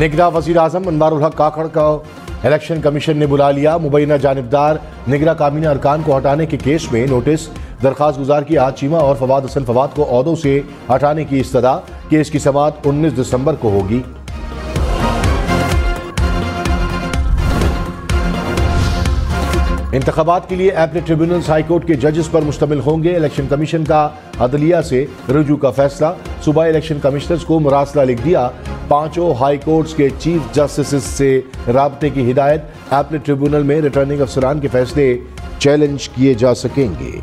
निगरां वज़ीर आज़म अनवारुल हक काकड़ का इलेक्शन कमीशन ने बुला लिया। मुबैना जानिबदार निगरां काबीना अरकान को हटाने के केस में नोटिस। दरखास्त गुजार की आज चीमा और फवाद हसन फवाद को ओहदों से हटाने की इस्तदा। केस की समाअत 19 दिसंबर को होगी। इंतखाबात के लिए एपलेट ट्रिब्यूनल्स हाईकोर्ट के जजेस पर मुश्तमिल होंगे। इलेक्शन कमीशन का अदलिया से रुजू का फैसला। सूबाई इलेक्शन कमिश्नर्स को मुरासला लिख दिया। पांचों हाई कोर्ट्स के चीफ जस्टिस से राबते की हिदायत। एपलेट ट्रिब्यूनल में रिटर्निंग अफसरान के फैसले चैलेंज किए जा सकेंगे।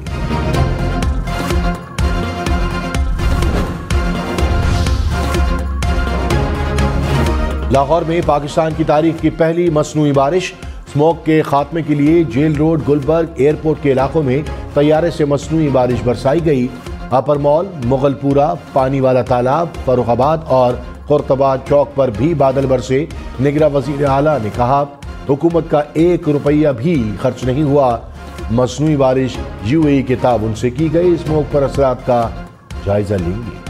लाहौर में पाकिस्तान की तारीख की पहली मसनूई बारिश। स्मोक के खात्मे के लिए जेल रोड, गुलबर्ग, एयरपोर्ट के इलाकों में तैयारे से मसनूई बारिश बरसाई गई। अपर मॉल, मुगलपुरा, पानी वाला तालाब, फर्रुखाबाद और खुर्तबाद चौक पर भी बादल बरसे। निगरां वज़ीर आला ने कहा, हुकूमत का 1 रुपया भी खर्च नहीं हुआ। मसनूई बारिश UAE के ताउन से की गई। स्मोक पर असरात का जायजा लेंगे।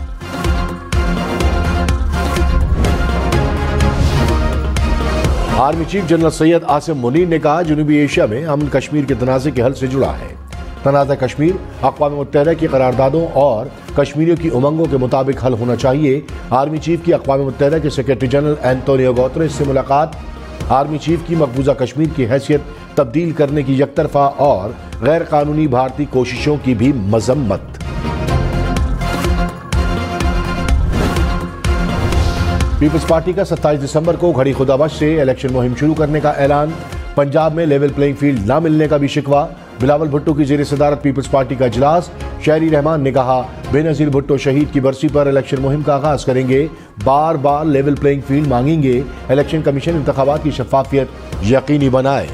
Army chief general Syed Asim Munir ने कहा, जनूबी एशिया में अमन कश्मीर के तनाज़े के हल से जुड़ा है। तनाज़ा कश्मीर अक़वाम मुत्तहिदा की करारदादों और कश्मीरियों की उमंगों के मुताबिक हल होना चाहिए। आर्मी चीफ की अक़वाम मुत्तहिदा के सेक्रेटरी जनरल एंटोनियो गुतेरेस से मुलाकात। आर्मी चीफ की मकबूजा कश्मीर की हैसियत तब्दील करने की यकतरफा और गैर कानूनी भारतीय कोशिशों की भी मजम्मत। पीपल्स पार्टी का 27 दिसंबर को घड़ी खुदाबख्श से इलेक्शन मुहिम शुरू करने का ऐलान। पंजाब में लेवल प्लेइंग फील्ड न मिलने का भी शिकवा। बिलावल भुट्टो की जेर सदारत पीपल्स पार्टी का इजलास। शहरी रहमान ने कहा, बेनज़ीर भुट्टो शहीद की बरसी पर इलेक्शन मुहिम का आगाज करेंगे। बार बार लेवल प्लेइंग फील्ड मांगेंगे। इलेक्शन कमीशन इंतखाबात की शफाफियत यकीनी बनाए।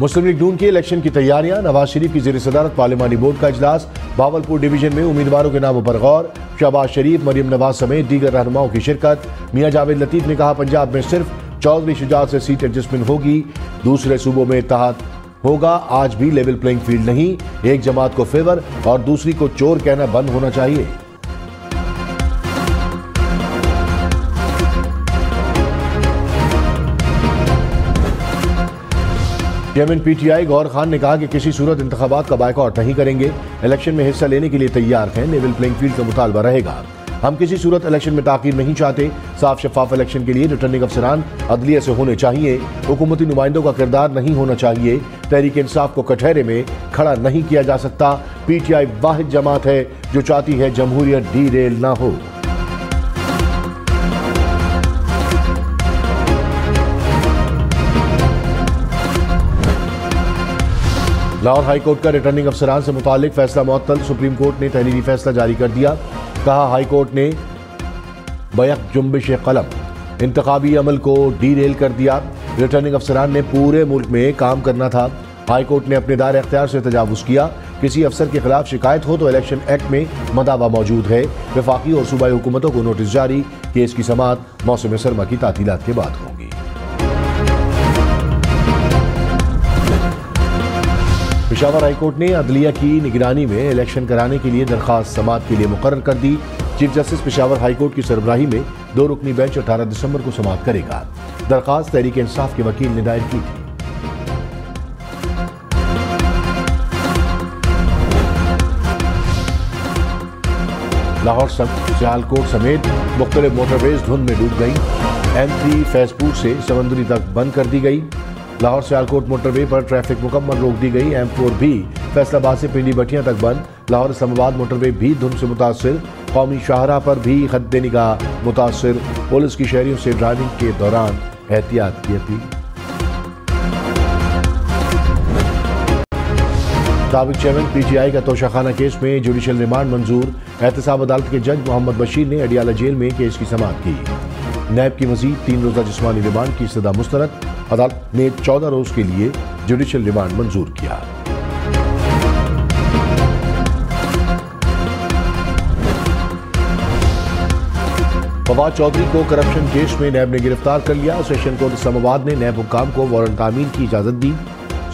मुस्लिम लीग नून के इलेक्शन की तैयारियां। नवाज शरीफ की जेर सदारत पार्लिमानी बोर्ड का इजलास। बावलपुर डिवीजन में उम्मीदवारों के नामों पर गौर। शहबाज शरीफ, मरियम नवाज समेत दीगर रहनुमाओं की शिरकत। मियां जावेद लतीफ ने कहा, पंजाब में सिर्फ चौधरी शुजात से सीट एडजस्टमेंट होगी, दूसरे सूबों में इत्तेहाद होगा। आज भी लेवल प्लेइंग फील्ड नहीं। एक जमात को फेवर और दूसरी को चोर कहना बंद होना चाहिए। चेयरमैन PTI गौर खान ने कहा कि किसी सूरत इंतखाबात का बायकॉट नहीं करेंगे। इलेक्शन में हिस्सा लेने के लिए तैयार हैं। लेवल प्लेइंग फील्ड का मुतालबा रहेगा। हम किसी सूरत इलेक्शन में ताकीर नहीं चाहते। साफ शफाफ इलेक्शन के लिए रिटर्निंग अफसरान अदलिया से होने चाहिए। हुकूमती नुमाइंदों का किरदार नहीं होना चाहिए। तहरीक इंसाफ को कटहरे में खड़ा नहीं किया जा सकता। PTI वाहिद जमात है जो चाहती है जमहूरियत डीरेल ना हो। लाहौर हाईकोर्ट का रिटर्निंग अफसरान से मुतालिक फैसला मुअत्तल। सुप्रीम कोर्ट ने तहरीरी फैसला जारी कर दिया। कहा, हाईकोर्ट ने बैक जुम्बिश कलम इंतखाबी अमल को डीरेल कर दिया। रिटर्निंग अफसरान ने पूरे मुल्क में काम करना था। हाईकोर्ट ने अपने दायरे इख्तियार से तजावुज़ किया। किसी अफसर के खिलाफ शिकायत हो तो इलेक्शन एक्ट में मदावा मौजूद है। वफाकी और सूबाई हुकूमतों को नोटिस जारी। केस की समाअत मौसम सरमा की तातीलात के बाद होगी। पेशावर हाईकोर्ट ने अदलिया की निगरानी में इलेक्शन कराने के लिए दरखास्त समाअत के लिए मुकर्रर कर दी। चीफ जस्टिस पेशावर हाईकोर्ट की सरबराही में 2 रुकनी बेंच 18 दिसंबर को समाअत करेगा। दरखास्त तहरीक इंसाफ के वकील ने दायर की थी। लाहौर सियालकोट समेत मुख्तलिफ मोटरवेज धुंध में डूब गई। M3 फैजपुर से समंदरी तक बंद कर दी गई। लाहौर सियालकोट मोटरवे पर ट्रैफिक मुकम्मल रोक दी गई। M4 भी फैसलाबाद से पिंडी भटियां तक बंद। लाहौर इस्लामाबाद मोटरवे भी धुंध से मुतासिर। कौमी शाहराह पर भी खद्दे निगाह मुतासिर। पुलिस की शहरियों से ड्राइविंग के दौरान एहतियात की अपील। साबिक चेयरमैन PTI का तोशाखाना केस में जुडिशल रिमांड मंजूर। एहतसाब अदालत के जज मोहम्मद बशीर ने अडियाला जेल में केस की समाअत की। नैब की मजीद 3 रोज़ा जिस्मानी रिमांड की इस्तदा मुस्तरद। अदालत ने 14 रोज के लिए जुडिशल रिमांड मंजूर किया। फवाद चौधरी को करप्शन केस में नैब ने गिरफ्तार कर लिया। सेशन कोर्ट इस्लामाबाद ने नैब हुक्काम को वारंट तामील की इजाजत दी।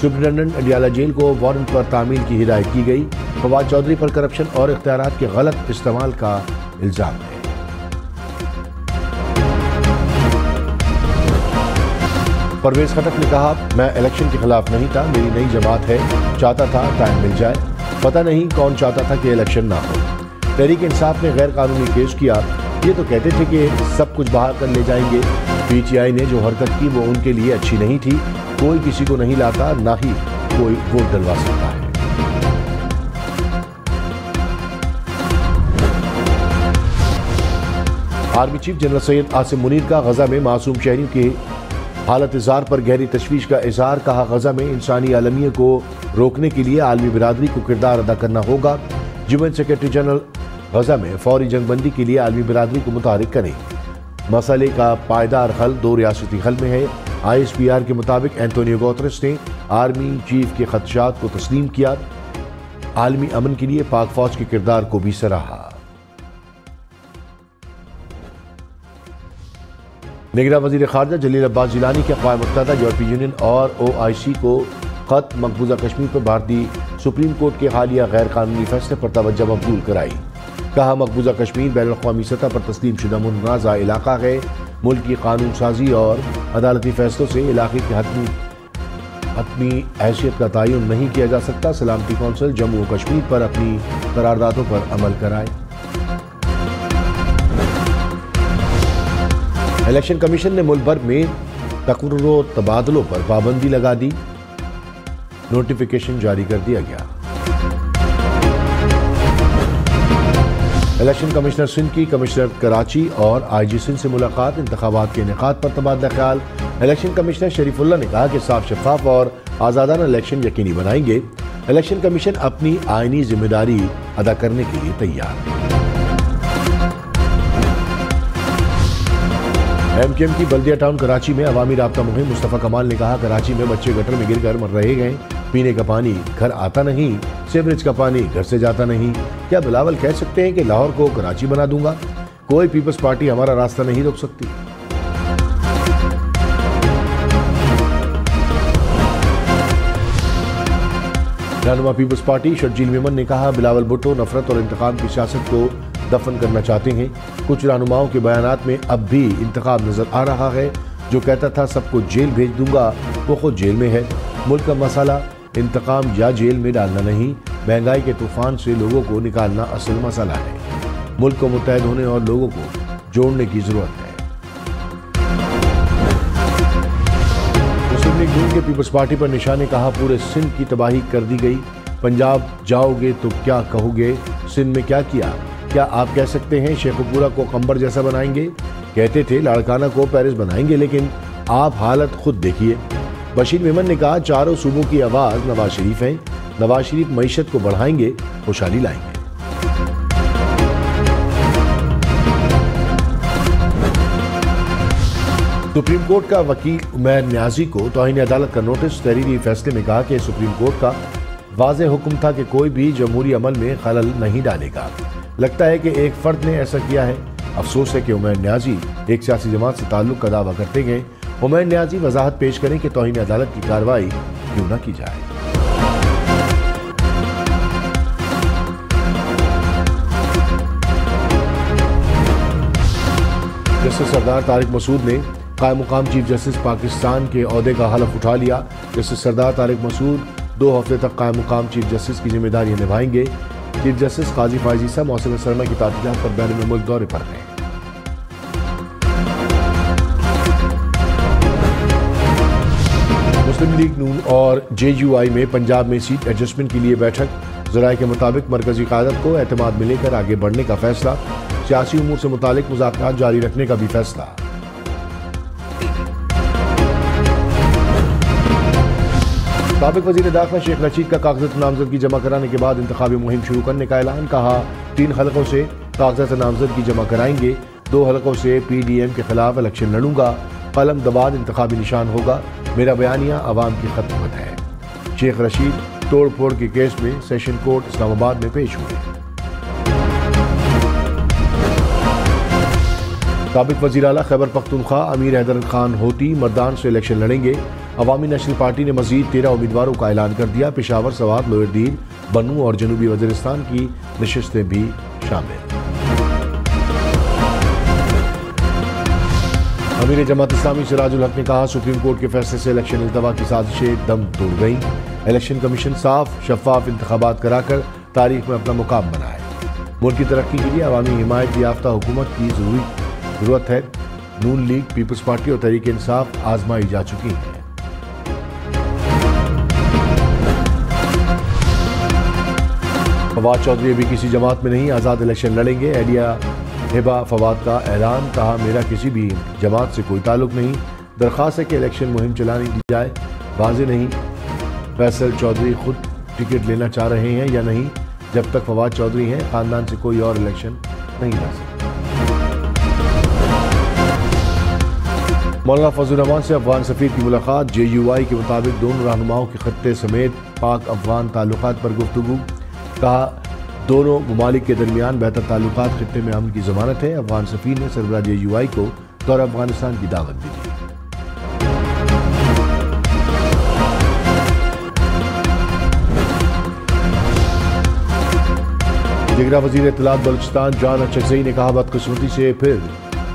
सुप्रिंटेंडेंट अडियाला जेल को वारंट पर तामील की हिदायत की गई। फवाद चौधरी पर करप्शन और इख्तियारात के गलत इस्तेमाल का इल्जाम है। परवेज खटक ने कहा, मैं इलेक्शन के खिलाफ नहीं था, मेरी नई जमात है, चाहता था टाइम मिल जाए, पता नहीं कौन चाहता था कि इलेक्शन ना हो। तहरीक इंसाफ ने गैर कानूनी केस किया, ये तो कहते थे कि सब कुछ बहा कर ले जाएंगे। पीटीआई ने जो हरकत की वो उनके लिए अच्छी नहीं थी। कोई किसी को नहीं लाता, ना ही कोई वोट डलवा सकता है। Army chief general Syed Asim Munir का गजा में मासूम शहरियों की हालत इज़हार पर गहरी तशवीश का इजहार। कहा, गजा में इंसानी आलमिया को रोकने के लिए आलमी बिरादरी को किरदार अदा करना होगा। यूएन सेक्रेटरी जनरल गजा में फौरी जंगबंदी के लिए आलमी बिरादरी को मुतहरिक करें। मसले का पायदार हल 2 रियासती हल में है। ISPR के मुताबिक एंटोनियो गुतेरेस ने आर्मी चीफ के खदशात को तस्लीम किया। आलमी अमन के लिए पाक फौज के किरदार को भी सराहा। निगरान वज़ीर ख़ारजा जलील अब्बास जिलानी के क़वाम मुत्तहिदा यूरोपीय यूनियन और OIC को ख़त मकबूजा कश्मीर पर भारतीय सुप्रीम कोर्ट के हालिया गैर कानूनी फैसले पर तवज्जो मबजूल कराई। कहा, मकबूजा कश्मीर बैनुल-अक़वामी सतह पर तस्लीम शुदा मुनाज़ा इलाका है। मुल्क की कानून साजी और अदालती फैसलों से इलाके की हतमी हैसियत का तयन नहीं किया जा सकता। सलामती कौंसिल जम्मू और कश्मीर पर अपनी करारदादों पर अमल कराए। इलेक्शन कमीशन ने मुल्क भर में तकर्रुर व तबादलों पर पाबंदी लगा दी। नोटिफिकेशन जारी कर दिया गया। इलेक्शन कमिश्नर सिंध की कमिश्नर कराची और IG सिंध से मुलाकात। इंतखाबात के इनेकाद पर तबादला ख्याल। इलेक्शन कमिश्नर शरीफुल्लाह ने कहा कि साफ, शफाफ और आज़ादाना इलेक्शन यकीनी बनाएंगे। इलेक्शन कमीशन अपनी आईनी जिम्मेदारी अदा करने के लिए तैयार है। MKM की बल्दिया टाउन कराची में अवामी राब्ता मुहिम। मुस्तफ़ा कमाल ने कहा, कराची में बच्चे गटर में गिरकर मर रहे हैं। पीने का पानी घर आता नहीं, सीवरेज का पानी घर से जाता नहीं। क्या बिलावल कह सकते हैं कि लाहौर को कराची बना दूंगा? कोई पीपल्स पार्टी हमारा रास्ता नहीं रोक सकती। रहनुमा पीपल्स पार्टी शर्जील मेमन ने कहा, बिलावल भुट्टो नफरत और इंतकाम की सियासत को दफन करना चाहते हैं। कुछ रहनुमाओं के बयानात में अब भी इंतकाम नजर आ रहा है। जो कहता था सबको जेल भेज दूंगा, वो खुद जेल में है। मुल्क का मसला इंतकाम या जेल में डालना नहीं, महंगाई के तूफान से लोगों को निकालना असल मसला है। मुल्क को मुत्तहद होने और लोगों को जोड़ने की जरूरत है। मुस्लिम लीग नून के पीपल्स पार्टी पर निशाने कहा, पूरे सिंध की तबाही कर दी गई। पंजाब जाओगे तो क्या कहोगे? सिंध में क्या किया? क्या आप कह सकते हैं शेखुपुरा को कंबर जैसा बनाएंगे? कहते थे लाड़काना को पेरिस बनाएंगे, लेकिन आप हालत खुद देखिए। बशीर मेमन ने कहा, चारों सूबों की आवाज नवाज शरीफ है। नवाज शरीफ मईशत को बढ़ाएंगे, खुशहाली लाएंगे। सुप्रीम कोर्ट का वकील उमैर न्याजी को तौहीन अदालत का नोटिस। तहरीरी फैसले में कहा कि सुप्रीम कोर्ट का वाज़ेह हुक्म था कि कोई भी जमहूरी अमल में खलल नहीं डालेगा। लगता है कि एक फर्द ने ऐसा किया है। अफसोस है कि उमैर न्याजी एक सियासी जमात से ताल्लुक का दावा करते हैं। उमैर न्याजी वजाहत पेश करें कि तौहीन अदालत की कार्रवाई क्यों न की जाए। जस्टिस सरदार तारिक मसूद ने कायम मुकाम चीफ जस्टिस पाकिस्तान के ओहदे का हलफ उठा लिया। जस्टिस सरदार तारिक मसूद 2 हफ्ते तक कायम मुकाम चीफ जस्टिस की जिम्मेदारियां निभाएंगे। चीफ जस्टिस काजी फायज ईसा मौसम सरमा की तातीलात पर बैरून मुल्क दौरे पर हैं। मुस्लिम लीग नून और JUI में पंजाब में सीट एडजस्टमेंट के लिए बैठक। ज़राए के मुताबिक मरकजी क़यादत को एतमाद में लेकर आगे बढ़ने का फैसला। सियासी उमूर से मुतालिक मुज़ाकरात जारी रखने का भी फैसला। साबिक़ वज़ीर दाखिला शेख रशीद का कागज़ात नामज़दगी जमा कराने के बाद इंतखाबी मुहिम शुरू करने का ऐलान। कहा, 3 हलकों से कागज़ात नामज़दगी जमा कराएंगे, 2 हलकों से PDM के खिलाफ इलेक्शन लड़ूंगा। कलम दबाद इंतखाबी निशान होगा। मेरा बयानिया अवाम की खदमत है। शेख रशीद तोड़ फोड़ के केस में सेशन कोर्ट इस्लामाबाद में पेश हुए। साबिक़ वज़ीर आला खैबर पख्तूनख्वा अमीर हैदर खान होती मर्दान से इलेक्शन लड़ेंगे। अवामी नेशनल पार्टी ने मजीद 13 उम्मीदवारों का ऐलान कर दिया। पेशावर, सवात, लोअरदीन, बनू और जनूबी वज़ीरिस्तान की नशिस्तें भी शामिल। अमीर जमात इस्लामी सिराजुल हक ने कहा, सुप्रीम कोर्ट के फैसले से इलेक्शन इल्तवा की साजिशें दम तोड़ गई। इलेक्शन कमीशन साफ शफाफ इंतखाबात कराकर तारीख में अपना मुकाम बनाए। मुल्क की तरक्की के लिए अवामी हिमायत याफ्ता हुकूमत की जरूरत है। नून लीग, पीपल्स पार्टी और तहरीक इंसाफ आजमाई जा चुकी है। फवाद चौधरी अभी किसी जमात में नहीं, आज़ाद इलेक्शन लड़ेंगे। एहलिया हिबा फवाद का ऐलान, कहा मेरा किसी भी जमात से कोई ताल्लुक नहीं। दरख्वास्त है कि इलेक्शन मुहिम चलाने दी जाए। वाज़ेह नहीं फैसल चौधरी खुद टिकट लेना चाह रहे हैं या नहीं। जब तक फवाद चौधरी हैं, खानदान से कोई और इलेक्शन नहीं लड़ सकता। मौलाना फजल रहमान से अफगान सफीर की मुलाकात। JUI के मुताबिक दोनों रहनुमाओं के खत्ते समेत पाक अफगान ताल्लुकात पर गुफ्तगू। कहा दोनों ममालिक के दरमियान बेहतर ताल्लुकात खित्ते में अमन की जमानत है। अफगान सफीर ने सरबराह JUI को दौरा अफगानिस्तान की दावत दी थी। दिगरा वजीर इत्तलात बलूचिस्तान जान अचकज़ई ने कहा, बदकिस्मती से फिर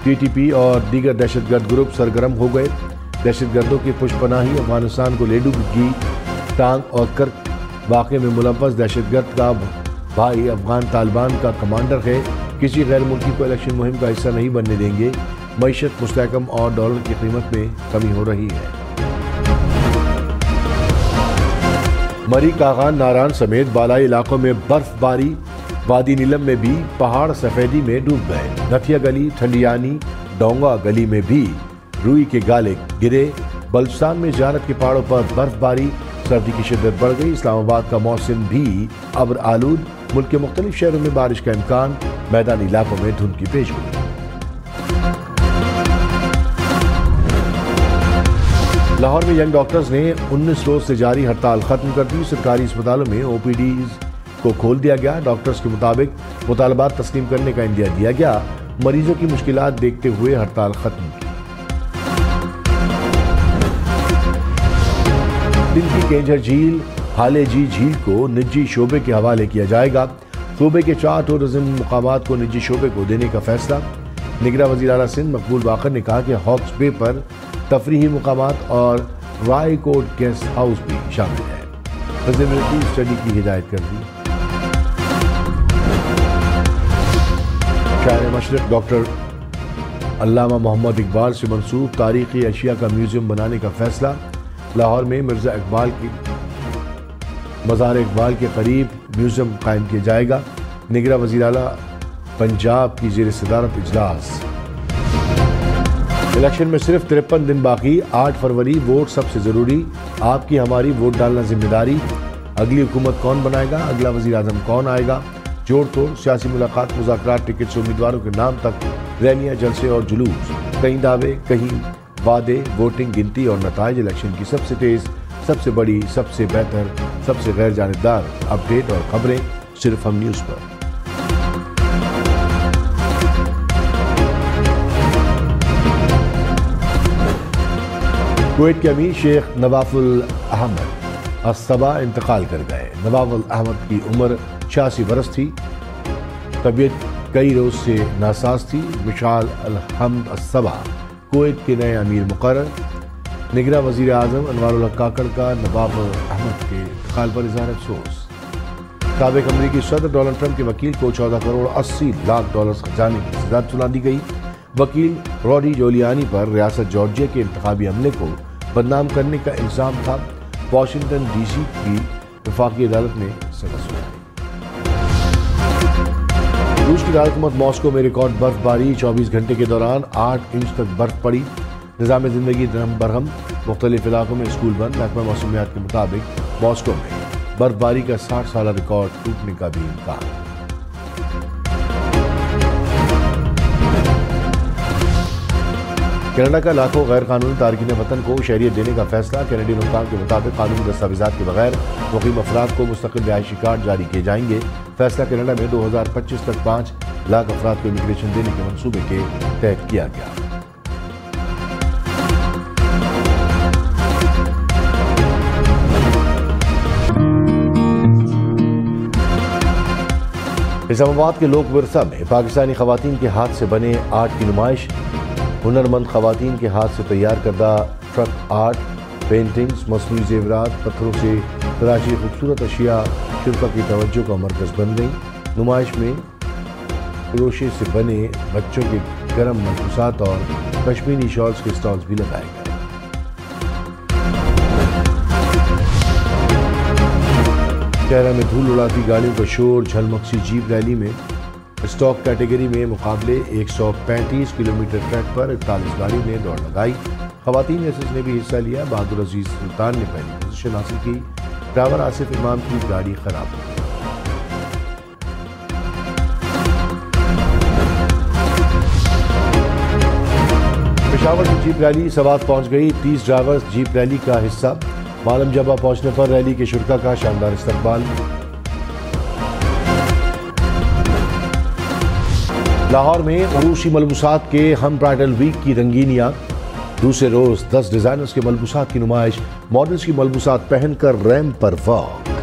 TTP और दीगर दहशतगर्द ग्रुप सरगर्म हो गए। दहशतगर्दों की पुष्पनाही अफगानिस्तान को लेडू की टांग और कर्क वाक़े में मुलव्वस दहशतगर्द का भाई अफगान तालिबान का कमांडर है। किसी गैर मुल्की को इलेक्शन मुहिम का हिस्सा नहीं बनने देंगे। मईशत मुस्तहकम और डॉलर की कीमत में कमी हो रही है। मरी, कागान, नारान समेत बालाई इलाकों में बर्फबारी। वादी नीलम में भी पहाड़ सफेदी में डूब गए। नथिया गली, ठंडियानी, डोंगा गली में भी रुई के गाले गिरे। बलूचिस्तान में ज़ियारत के पहाड़ों पर बर्फबारी। सर्दी की शिद्दत बढ़ गई। इस्लामाबाद का मौसम भी अब्र आलूद। मुल्क के मुख्तलिफ शहरों में बारिश का इम्कान। मैदानी इलाकों में धुंध की पेशगोई। लाहौर में यंग डॉक्टर्स ने 19 रोज से जारी हड़ताल खत्म कर दी। सरकारी अस्पतालों में OPDs को खोल दिया गया। डॉक्टर्स के मुताबिक मुतालबात तस्लीम करने का इंदिया दिया गया। मरीजों की मुश्किलात देखते हुए हड़ताल खत्म की। दिन की केंझर झील, हाले जी झील को निजी शोबे के हवाले किया जाएगा। सूबे के 4 टूरिज्म मुकामात को निजी शोबे को देने का फैसला। निगरा वज़ीर आला सिंध मकबूल बाकर ने कहा कि हॉक्स बे पर तफरीही मुकामात और रायकोट गेस्ट हाउस भी शामिल है। फिजिबिलिटी स्टडी की हिदायत कर दी। शायर मशरक़ डॉक्टर अल्लामा मोहम्मद इकबाल से मंसूब तारीखी अशिया का म्यूजियम बनाने का फैसला। लाहौर में मिर्ज़ा इकबाल की मज़ार इकबाल के करीब म्यूजियम कायम किया जाएगा। निगरा वज़ीर आला पंजाब की ज़ेर सदारत इजलास। इलेक्शन में सिर्फ 53 दिन बाकी। 8 फरवरी वोट सबसे ज़रूरी। आपकी हमारी वोट डालना जिम्मेदारी। अगली हुकूमत कौन बनाएगा, अगला वज़ीर आज़म कौन आएगा। जोड़ तोड़ सियासी मुलाकात, मुज़ाकरात, टिकट से उम्मीदवारों के नाम तक, रैलियाँ, जलसे और जुलूस। कहीं दावे, कहीं वादे, वोटिंग, गिनती और नताइज। इलेक्शन की सबसे तेज़, सबसे बड़ी, सबसे बेहतर, सबसे गैर जानिबदार अपडेट और खबरें सिर्फ हम न्यूज़ पर। कुवैत के अमीर शेख नवाफुल अहमद अस्सबा इंतकाल कर गए। नवाफुल अहमद की उम्र 86 बरस थी। तबीयत कई रोज से नासाज थी। विशाल अलहमद अस्सबा कुवैत के नए अमीर मुकर्रर। निगरा वज़ीर आज़म अनवारुल हक काकड़ का नवाफुल अहमद के इंतकाल पर इज़हार अफसोस। साबिक़ अमरीकी सदर डोनाल्ड ट्रंप के वकील को 14 करोड़ 80 लाख डॉलर खजाने की सजा सुना दी गई। वकील रॉडी जोलियानी पर रियासत जॉर्जिया के इंतखाबी हमले को बदनाम करने का इल्ज़ाम था। वाशिंगटन DC की वफाकी अदालत ने सजा सुनाई। रूस की दारकूमत मॉस्को में रिकॉर्ड बर्फबारी। 24 घंटे के दौरान 8 इंच तक बर्फ पड़ी। निज़ाम ज़िंदगी बरहम। मुख्तलिफ इलाकों में स्कूल बंद। महकमा मौसमियात के मुताबिक मॉस्को में बर्फबारी का 60 साल रिकॉर्ड टूटने का भी इम्कान। कनाडा का लाखों गैर कानूनी तारकीन वतन को शहरियत देने का फैसला। कैनेडियन हुक्काम के मुताबिक कानूनी दस्तावेजात के बगैर मुकीम अफराद को मुस्तकिल रिहायशी कार्ड जारी किए जाएंगे। फैसला कनाडा में 2025 तक 5 लाख अफराद को इमिग्रेशन देने के मंसूबे के तहत किया गया। इस्लामाबाद के लोक विरसा में पाकिस्तानी खवातीन के हाथ से बने आर्ट की नुमाइश। हुनरमंद खवातीन के हाथ से तैयार करदा ट्रक आर्ट, पेंटिंग्स, मसनूई जेवरात, पत्थरों से तराशी खूबसूरत अशिया शुरा की तवज्जो का मरकज़ बन गई। नुमाइश में क्रोशे से बने बच्चों के गर्म मलबूसात और कश्मीरी शॉल्स के स्टॉल्स भी लगाए गए। शहर में धूल उड़ाती गाड़ियों का शोर। झलमक्सी जीप रैली में स्टॉक कैटेगरी में मुकाबले 135 किलोमीटर ट्रैक पर 41 गाड़ी ने दौड़ लगाई। खवातीन एसएस ने भी हिस्सा लिया। बहादुर अजीज सुल्तान ने पहली पोजीशन हासिल की। ड्राइवर आसिफ इमाम की गाड़ी खराब हो गई। पेशावर की जीप रैली सवात पहुंच गई। 30 ड्राइवर्स जीप रैली का हिस्सा। मालम जबा पहुंचने पर रैली के शुरा का शानदार इस्तकबाल। लाहौर में उरूसी मलबूसात के हम ब्राइडल वीक की रंगीनियां। दूसरे रोज 10 डिजाइनर्स के मलबूसात की नुमाइश। मॉडल्स की मलबूसात पहनकर रैंप पर वॉक।